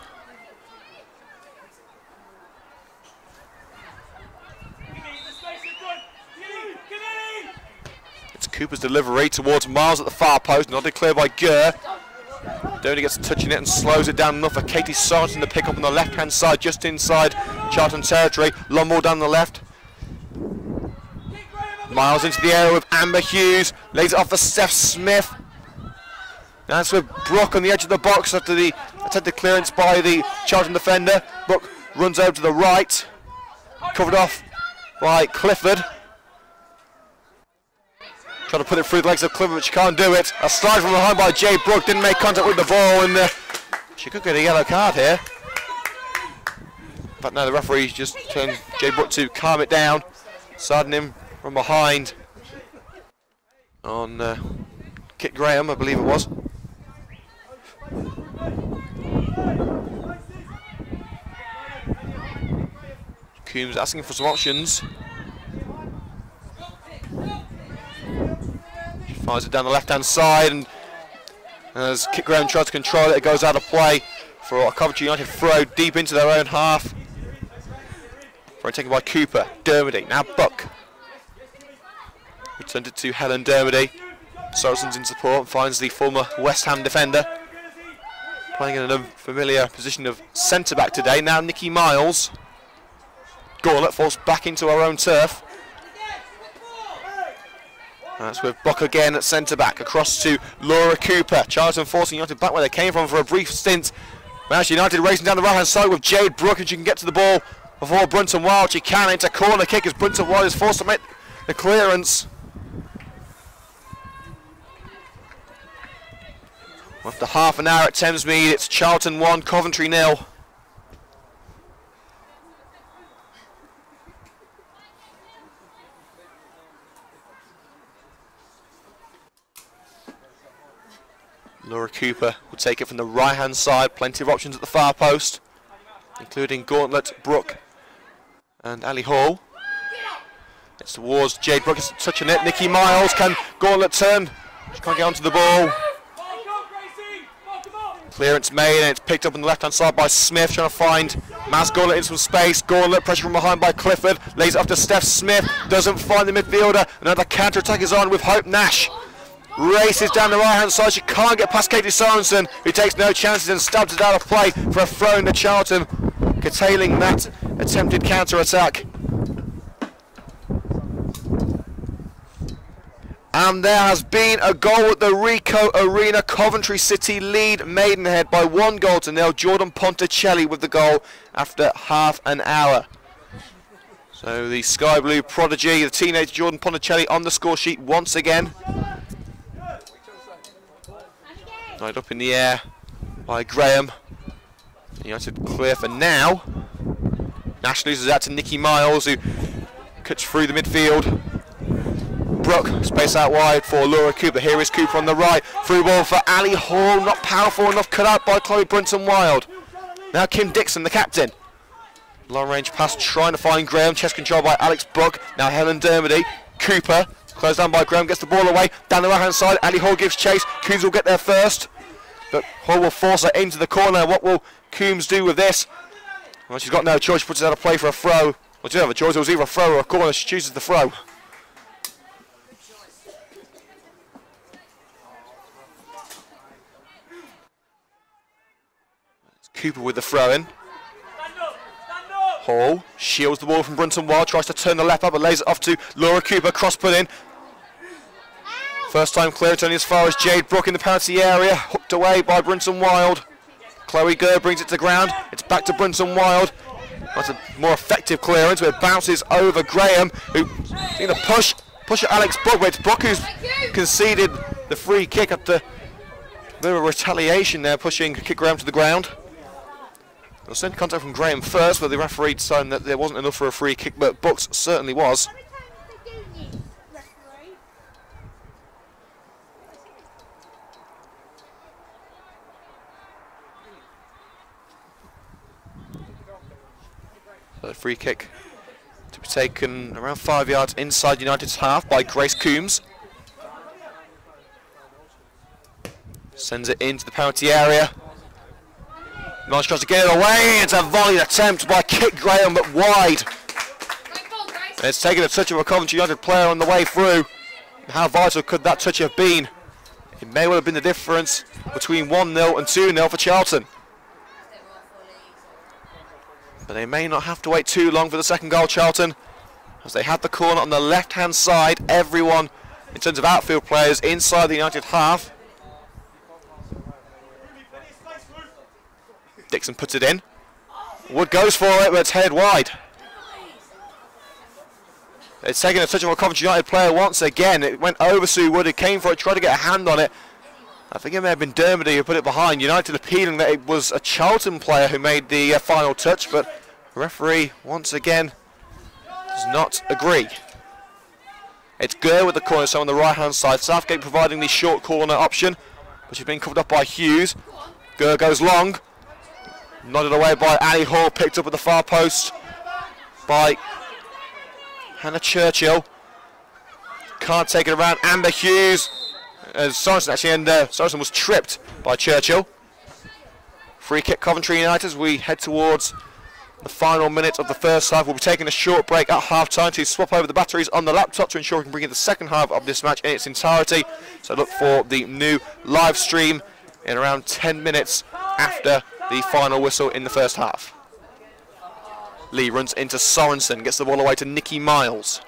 It's Cooper's delivery towards Miles at the far post, not declared by Gurr. Donny gets touching it and slows it down enough for Katie Sorensen to pick up on the left hand side, just inside Charlton territory. Long ball down the left. Miles into the area with Amber Hughes, lays it off for Steph Smith. That's with Brook on the edge of the box after the attempted clearance by the Charlton defender. Brook runs over to the right, covered off by Clifford. Trying to put it through the legs of Clifford, but she can't do it. A slide from behind by Jay Brook, didn't make contact with the ball, and she could get a yellow card here. But no, the referee just turned Jay Brook to calm it down, siding him from behind on Kit Graham, I believe it was. Coombs asking for some options. She fires it down the left hand side, and as Kit Graham tries to control it, it goes out of play for a Coventry United throw deep into their own half. Throw taken by Cooper. Dermody, now Buck. Returned it to Helen Dermody. Sorensen's in support and finds the former West Ham defender. Playing in a familiar position of centre-back today. Now Nikki Miles. Gauntlet falls back into her own turf. That's with Buck again at centre-back. Across to Laura Cooper. Charlton forcing United back where they came from for a brief stint. Manchester United racing down the right-hand side with Jade Brook, and she can get to the ball before Brunton Wild. She can. It's a corner kick as Brunton Wild is forced to make the clearance. After half an hour at Thamesmead, it's Charlton 1, Coventry 0. Laura Cooper will take it from the right-hand side. Plenty of options at the far post, including Gauntlet, Brook and Ali Hall. It's towards Jade Brook, is touching it. Nikki Miles, can Gauntlet turn? She can't get onto the ball. Clearance made, and it's picked up on the left-hand side by Smith, trying to find Mas Gauntlet in some space. Gauntlet, pressure from behind by Clifford, lays it off to Steph Smith, doesn't find the midfielder. Another counter-attack is on with Hope Nash. Races down the right-hand side, she can't get past Katie Sorensen, who takes no chances and stabs it out of play for a throw into Charlton, curtailing that attempted counter-attack. And there has been a goal at the Ricoh Arena. Coventry City lead Maidenhead by 1-0. Jordan Ponticelli with the goal after half an hour. So the Sky Blue prodigy, the teenage Jordan Ponticelli, on the score sheet once again. Right up in the air by Graham. United clear for now. Nash loses out to Nikki Miles, who cuts through the midfield. Brooke, space out wide for Laura Cooper. Here is Cooper on the right. Through ball for Ali Hall, not powerful enough, cut out by Chloe Brunton-Wild. Now Kim Dixon, the captain. Long range pass trying to find Graham, chest control by Alex Brooke. Now Helen Dermody. Cooper, closed down by Graham, gets the ball away. Down the right hand side, Ali Hall gives chase. Coombs will get there first, but Hall will force her into the corner. What will Coombs do with this? Well, she's got no choice, she puts it out of play for a throw. Well, she doesn't have a choice, it was either a throw or a corner. She chooses the throw. Cooper with the throw in. Hall shields the ball from Brunton-Wild, tries to turn the left up but lays it off to Laura Cooper, cross put in. First time clearance only as far as Jade Brooke in the penalty area, hooked away by Brunton-Wild. Chloe Gurr brings it to ground, it's back to Brunton-Wild. That's a more effective clearance, but it bounces over Graham, who in a push at Alex Brooke, but it's Brooke who's conceded the free kick after a bit of a retaliation there, pushing kick Graham to the ground. There was sent contact from Graham first, but the referee decided that there wasn't enough for a free kick, but Brooks certainly was. So free kick to be taken around 5 yards inside United's half by Grace Coombs. Sends it into the penalty area. Nice tries to get it away. It's a volleyed attempt by Kit Graham, but wide. And it's taken a touch of a Coventry United player on the way through. How vital could that touch have been? It may well have been the difference between 1-0 and 2-0 for Charlton. But they may not have to wait too long for the second goal, Charlton, as they had the corner on the left-hand side. Everyone, in terms of outfield players, inside the United half. Dixon puts it in. Wood goes for it, but it's headed wide. It's taken a touch of a Coventry United player once again. It went over Sue Wood, it came for it, tried to get a hand on it. I think it may have been Dermody who put it behind. United appealing that it was a Charlton player who made the final touch, but the referee once again does not agree. It's Gurr with the corner, so on the right hand side. Southgate providing the short corner option, but she's been covered up by Hughes. Gurr goes long. Nodded away by Ali Hall, picked up at the far post by Hannah Churchill. Can't take it around. Amber Hughes. Sorensen actually, and Sorensen was tripped by Churchill. Free kick Coventry United as we head towards the final minute of the first half. We'll be taking a short break at half time to swap over the batteries on the laptop to ensure we can bring in the second half of this match in its entirety. So look for the new live stream in around 10 minutes after the final whistle in the first half. Lee runs into Sorensen, gets the ball away to Nikki Miles.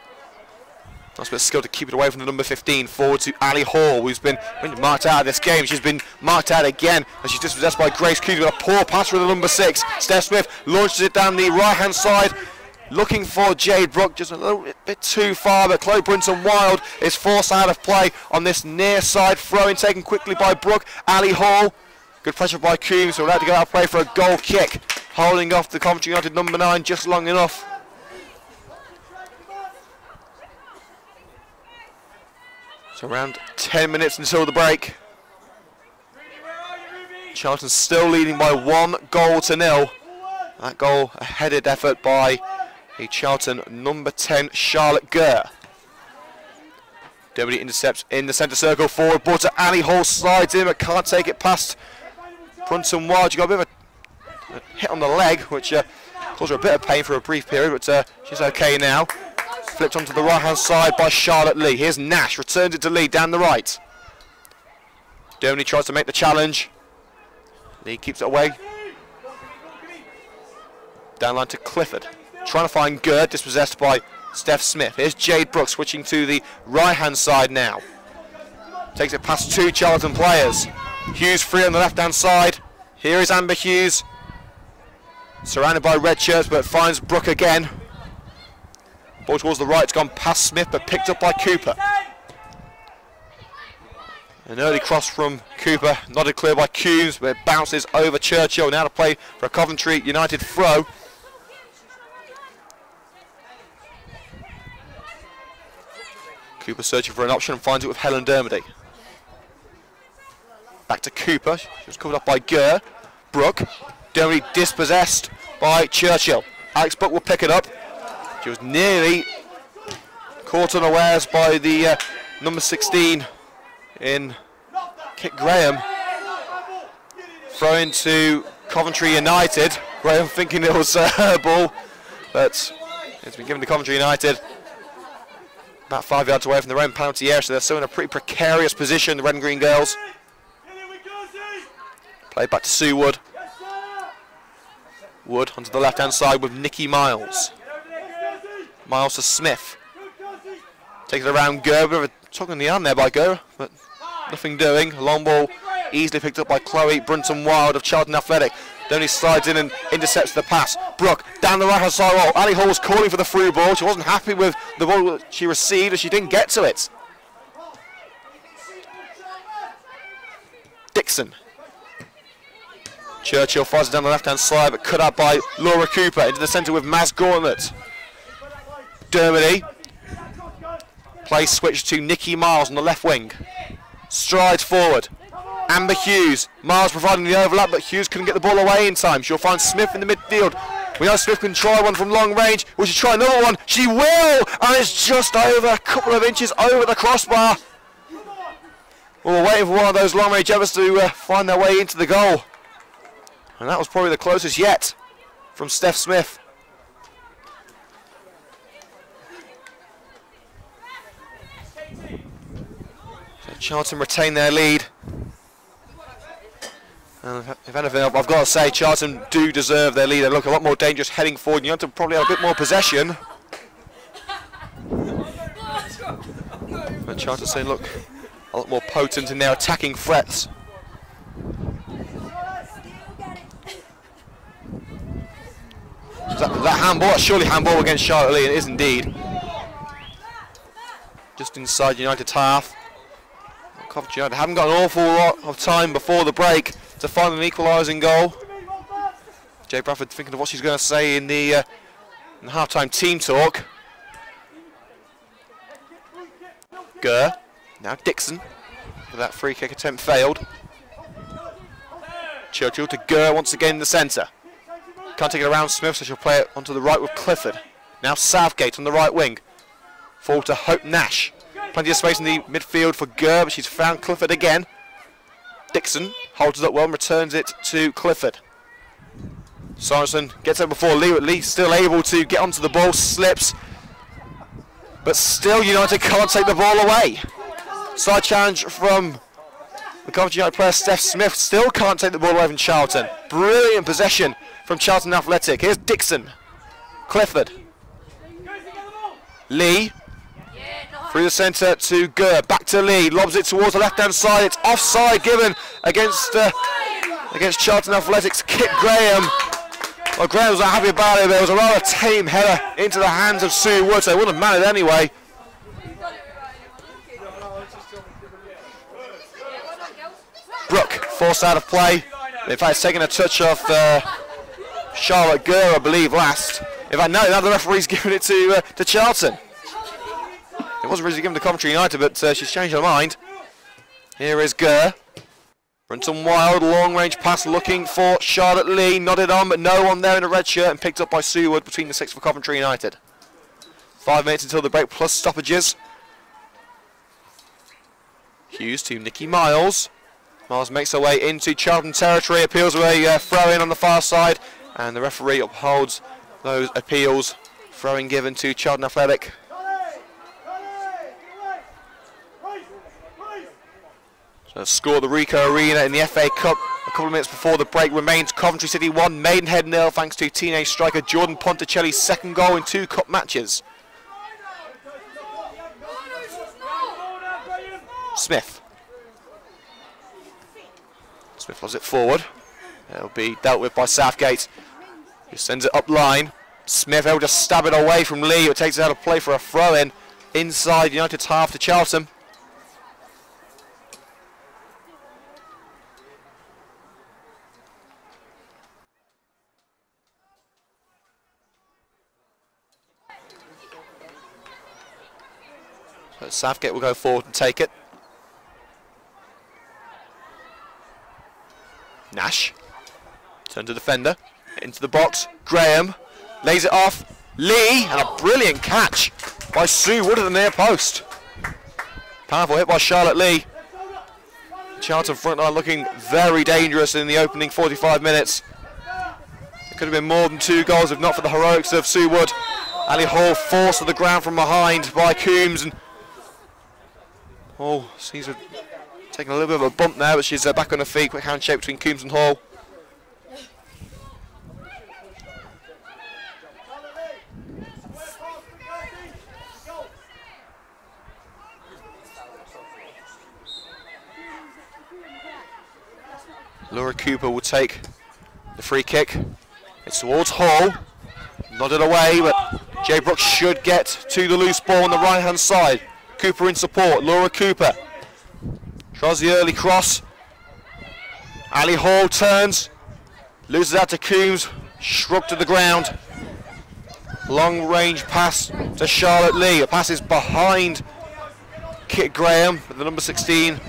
Nice bit of skill to keep it away from the number 15, forward to Ali Hall, who's been marked out of this game. She's been marked out again, and she's dispossessed by Grace Coombs with a poor pass for the number 6. Steph Smith launches it down the right-hand side, looking for Jade Brooke, just a little bit too far, but Chloe Brunton-Wild is forced out of play on this near side throw-in, taken quickly by Brooke. Ali Hall, good pressure by Coombs, so we're allowed to go out of play for a goal kick, holding off the Coventry United number 9 just long enough. So around 10 minutes until the break. Charlton still leading by 1-0. That goal a headed effort by a Charlton number 10, Charlotte Gurr. Dermody intercepts in the centre circle, forward ball to Ali Hall, slides in but can't take it past Brunton-Wild. She got a bit of a hit on the leg, which caused her a bit of pain for a brief period, but she's okay now. Flipped onto the right hand side by Charlotte Lee. Here's Nash, returns it to Lee down the right. Dermody tries to make the challenge. Lee keeps it away. Down line to Clifford. Trying to find Gurd, dispossessed by Steph Smith. Here's Jade Brooks switching to the right hand side now. Takes it past 2 Charlton players. Hughes free on the left hand side. Here is Amber Hughes. Surrounded by red shirts, but finds Brooke again. Ball towards the right, it's gone past Smith, but picked up by Cooper. An early cross from Cooper, nodded clear by Coombs, but it bounces over Churchill. Now to play for a Coventry United throw. Cooper searching for an option and finds it with Helen Dermody. Back to Cooper. She was covered up by Gurr. Brooke. Dermody dispossessed by Churchill. Alex Buck will pick it up. She was nearly caught unawares by the number 16 in Kit Graham. Throw into Coventry United. Graham thinking it was her ball, but it's been given to Coventry United. About 5 yards away from their own penalty area, so they're still in a pretty precarious position, the red and green girls. Played back to Sue Wood. Wood onto the left-hand side with Nikki Miles. Miles to Smith. Takes it around Gurr, bit of a tug in the arm there by Gurr, but nothing doing. A long ball easily picked up by Chloe Brunton-Wild of Charlton Athletic. Only slides in and intercepts the pass. Brooke down the right-hand side wall. Ali Hall was calling for the through ball. She wasn't happy with the ball that she received as she didn't get to it. Dixon. Churchill fires it down the left-hand side, but cut out by Laura Cooper into the centre with Maz Gauntlet. Dermody. Play switch to Nikki Miles on the left wing. Strides forward. Amber Hughes. Miles providing the overlap, but Hughes couldn't get the ball away in time. She'll find Smith in the midfield. We know Smith can try one from long range. Will she try another one? She will! And it's just over a couple of inches over the crossbar. Well, we're waiting for one of those long range efforts to find their way into the goal. And that was probably the closest yet from Steph Smith. So Charlton retain their lead. And if anything, I've got to say, Charlton do deserve their lead. They look a lot more dangerous heading forward. You have to probably have a bit more possession. But Charlton saying, look, a lot more potent in their attacking threats. That handball, that's surely handball against Charlotte Lee. It is indeed. Just inside United's half. Coventry United haven't got an awful lot of time before the break to find an equalising goal. Jay Bradford thinking of what she's going to say in the half-time team talk. Gurr, now Dixon, but that free kick attempt failed. Churchill to Gurr once again in the centre. Can't take it around Smith, so she'll play it onto the right with Clifford. Now Southgate on the right wing. Forward to Hope Nash. Plenty of space in the midfield for Gurr, but she's found Clifford again. Dixon holds it up well and returns it to Clifford. Sorensen gets it before Lee, at least still able to get onto the ball, slips. But still United can't take the ball away. Side challenge from the Coventry United player Steph Smith, still can't take the ball away from Charlton. Brilliant possession from Charlton Athletic. Here's Dixon. Clifford. Lee. Through the centre to Gurr, back to Lee, lobs it towards the left-hand side. It's offside given against Charlton Athletics. Kit Graham. Well, Graham was not happy about it, but it was a rather tame header into the hands of Sue Wood, so it wouldn't have mattered anyway. Brooke forced out of play. In fact, it's taken a touch off Charlotte Gurr, I believe, last. In fact, no, now the referee's given it to Charlton. It wasn't originally given to Coventry United, but she's changed her mind. Here is Gurr. Brunton-Wild, long-range pass looking for Charlotte Lee. Nodded on, but no one there in a red shirt, and picked up by Sue Wood between the six for Coventry United. 5 minutes until the break, plus stoppages. Hughes to Nikki Miles. Miles makes her way into Charlton territory, appeals with a throw-in on the far side, and the referee upholds those appeals. Throw-in given to Charlton Athletic. So score at the Ricoh Arena in the FA Cup a couple of minutes before the break remains Coventry City 1, Maidenhead 0, thanks to teenage striker Jordan Ponticelli's second goal in 2 cup matches. Smith. Smith loves it forward. It'll be dealt with by Southgate, who sends it up line. Smith able to stab it away from Lee, who takes it out of play for a throw-in inside United's half to Charlton. Southgate will go forward and take it. Nash. Turn to defender. Into the box. Graham. Lays it off. Lee. And a brilliant catch by Sue Wood at the near post. Powerful hit by Charlotte Lee. Charlton front line looking very dangerous in the opening 45 minutes. It could have been more than 2 goals if not for the heroics of Sue Wood. Ali Hall forced to the ground from behind by Coombs. And oh, seems to have taken a little bit of a bump now, but she's back on her feet. Quick handshake between Coombs and Hall. Laura Cooper will take the free kick. It's towards Hall. Nodded away, but Jay Brooks should get to the loose ball on the right hand side. Cooper in support. Laura Cooper tries the early cross. Ali Hall turns, loses out to Coombs, shrugged to the ground. Long range pass to Charlotte Lee. A pass is behind Kit Graham, but the number 16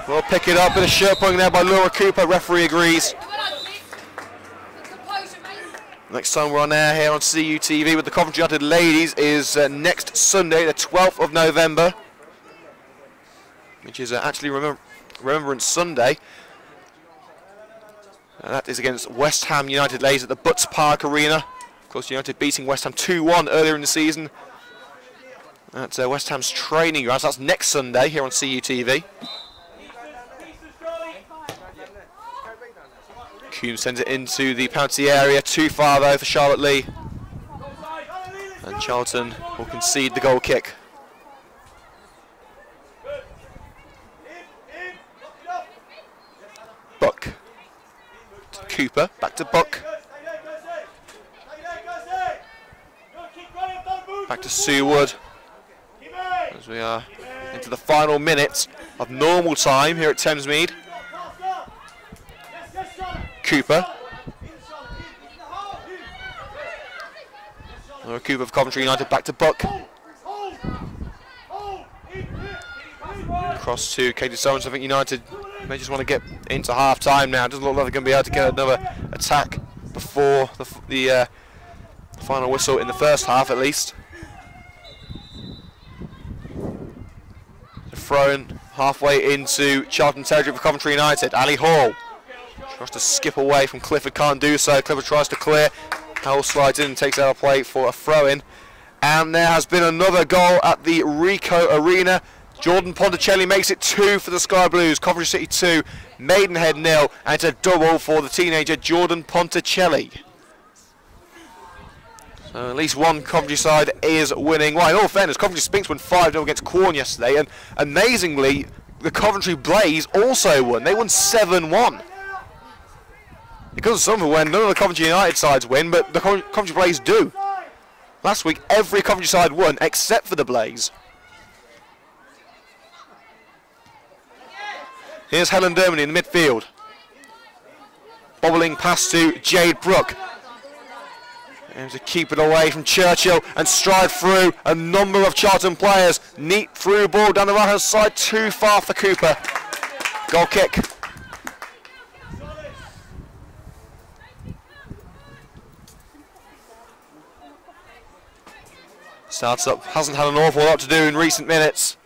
will pick it up. Bit of shirt pulling there by Laura Cooper. Referee agrees. Next time we're on air here on CUTV with the Coventry United ladies is next Sunday, the 12th of November, which is actually Remembrance Sunday. And that is against West Ham United ladies at the Butts Park Arena. Of course, United beating West Ham 2-1 earlier in the season at West Ham's training grounds. That's next Sunday here on CUTV. Coombs sends it into the penalty area, too far though for Charlotte Lee. And Charlton will concede the goal kick. Buck to Cooper, back to Buck. Back to Sue Wood. As we are into the final minutes of normal time here at Thamesmead. Cooper. Laura Cooper of Coventry United back to Buck. Cross to Katie Sowens. I think United may just want to get into half time now. Doesn't look like they're going to be able to get another attack before the final whistle in the first half at least. Thrown halfway into Charlton territory for Coventry United. Ali Hall tries to skip away from Clifford, can't do so. Clifford tries to clear. Howell slides in and takes out a play for a throw-in. And there has been another goal at the Ricoh Arena. Jordan Ponticelli makes it 2 for the Sky Blues. Coventry City 2, Maidenhead 0, and it's a double for the teenager Jordan Ponticelli. So at least one Coventry side is winning. Well, in all fairness, Coventry Spinks won 5-0 against Quorn yesterday, and amazingly, the Coventry Blaze also won. They won 7-1. Because of something when none of the Coventry United sides win, but the Coventry Blaze do. Last week, every Coventry side won except for the Blaze. Here's Helen Dermody in the midfield. Bobbling pass to Jade Brooke. And to keep it away from Churchill and stride through a number of Charlton players. Neat through ball down the right hand side, too far for Cooper. Goal kick. Starts up, hasn't had an awful lot to do in recent minutes.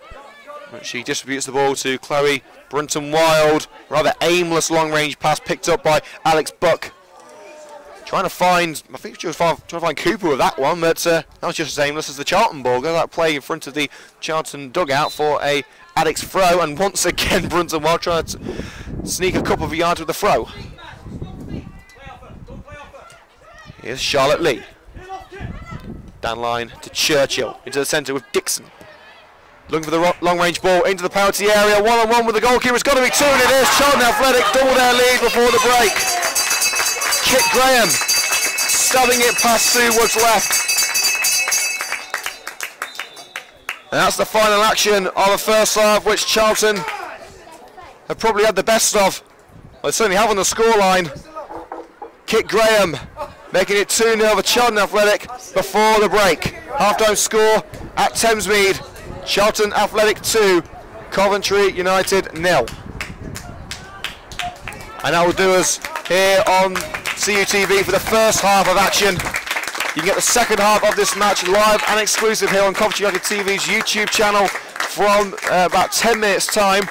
But she distributes the ball to Chloe Brunton-Wild. Rather aimless long-range pass picked up by Alex Buck. Trying to find, I think she was trying to find Cooper with that one, but that was just as aimless as the Charlton ball. Goes out play in front of the Charlton dugout for a Addicks throw, and once again Brunton-Wild trying to sneak a couple of yards with the throw. Here's Charlotte Lee. Down line to Churchill, into the centre with Dixon. Looking for the long-range ball into the penalty area, one-on-one with the goalkeeper. It's got to be 2, and it is. Charlton Athletic double their lead before the break. Kit Graham stubbing it past Sue Wood's left. And that's the final action of the first half, which Charlton have probably had the best of. Well, they certainly have on the scoreline. Kit Graham making it 2-0 for Charlton Athletic before the break. Half-time score at Thamesmead. Charlton Athletic 2, Coventry United 0. And that will do us here on CUTV for the first half of action. You can get the second half of this match live and exclusive here on Coventry United TV's YouTube channel from about 10 minutes time.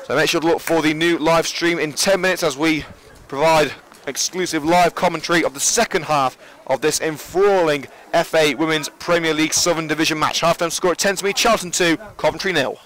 So make sure to look for the new live stream in 10 minutes as we provide exclusive live commentary of the second half of this enthralling FA Women's Premier League Southern Division match. Half-time score at 10 to me, Charlton 2, Coventry 0.